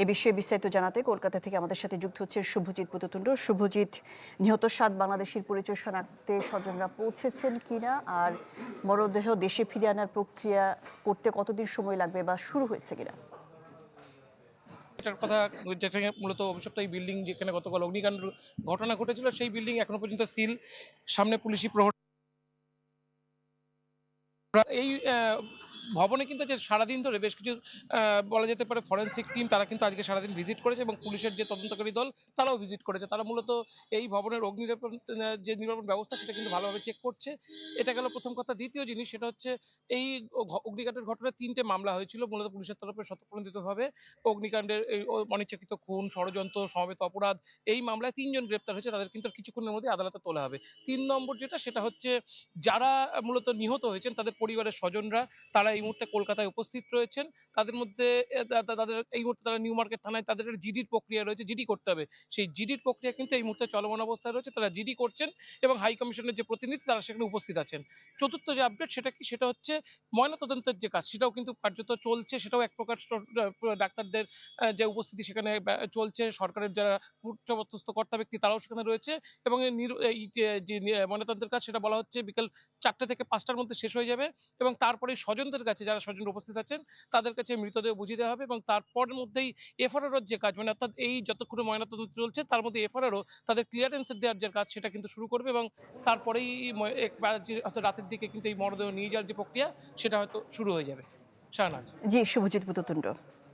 এ বিষয়ে বিস্তারিত জানাতে কলকাতা থেকে আমাদের সাথে যুক্ত হচ্ছে শুভজিৎ পুততুণ্ড। শুভজিৎ, নিহত 7 বাংলাদেশির পরিচয় শনাক্তে স্বজনরা পৌঁছেছেন কিনা, আর মরদেহ দেশে ফিরে আনার প্রক্রিয়া করতে কতদিন সময় লাগবে বা শুরু হয়েছে কিনা? এটার কথা যেটা মূলত অভিশপ্ত এই বিল্ডিং যেখানে গতকাল অগ্নিকাণ্ডের ঘটনা ঘটেছিল সেই বিল্ডিং এখনো পর্যন্ত সিল, সামনে পুলিশি প্রহর। এই ভবনে কিন্তু যে সারাদিন ধরে বেশ কিছু বলা যেতে পারে ফরেন্সিক টিম তারা কিন্তু আজকে সারাদিন ভিজিট করেছে এবং পুলিশের যে তদন্তকারী দল তারাও ভিজিট করেছে। তারা মূলত এই ভবনের অগ্নি নিরাপণ যে নিরাপণ ব্যবস্থা সেটা কিন্তু ভালোভাবে চেক করছে। এটা গেল প্রথম কথা। দ্বিতীয় জিনিস সেটা হচ্ছে এই অগ্নিকাণ্ডের ঘটনায় 3টে মামলা হয়েছিল মূলত পুলিশের তরফে স্বতঃপ্রণোদিতভাবে। অগ্নিকাণ্ডের এই অনিচ্ছাকৃত খুন, ষড়যন্ত্র, সমবেত অপরাধ, এই মামলায় 3 জন গ্রেপ্তার হয়েছে। তাদের কিন্তু কিছুক্ষণের মধ্যে আদালতে তোলা হবে। 3 নম্বর যেটা সেটা হচ্ছে যারা মূলত নিহত হয়েছেন তাদের পরিবারের স্বজনরা তারা এই মুহূর্তে কলকাতায় উপস্থিত রয়েছেন। তাদের মধ্যে তাদের এই মুহূর্তে তারা নিউ মার্কেট থানায় তাদের জিডির প্রক্রিয়া রয়েছে, জিডি করতে হবে। সেই জিডির প্রক্রিয়া কিন্তু এই মুহূর্তে চলমান অবস্থায় রয়েছে। তারা জিডি করছেন এবং হাই কমিশনের যে প্রতিনিধি তারা সেখানে উপস্থিত আছেন। চতুর্থ যে আপডেট সেটা কি, সেটা হচ্ছে ময়নাতদন্তের যে কাজ সেটাও কিন্তু কার্যত চলছে। সেটাও এক প্রকার ডাক্তারদের যে উপস্থিতি সেখানে চলছে। সরকারের যারা উচ্চপদস্থ কর্তা ব্যক্তি তারাও সেখানে রয়েছে এবং এই যে ময়নাতদন্তের কাজ সেটা বলা হচ্ছে বিকেল 4টে থেকে 5টার মধ্যে শেষ হয়ে যাবে এবং তারপরে স্বজনদের কাছে যারা স্বজন উপস্থিত আছেন তাদের কাছে মৃতদেহ বুঝিয়ে দেওয়া হবে এবং তারপরের মধ্যেই এফআরআর যে কাজ, মানে অর্থাৎ এই যতক্ষণ ময়নাতদন্ত চলছে তার মধ্যে এফআরআরও তাদের ক্লিয়ারেন্স দেওয়ার যে কাজ সেটা কিন্তু শুরু করবে এবং তারপরেই হয়তো রাতের দিকে কিন্তু এই মরদেহ নিয়ে যাওয়ার যে প্রক্রিয়া সেটা হয়তো শুরু হয়ে যাবে। শাহনাজ। জি, শুভজিৎ পুততুণ্ড।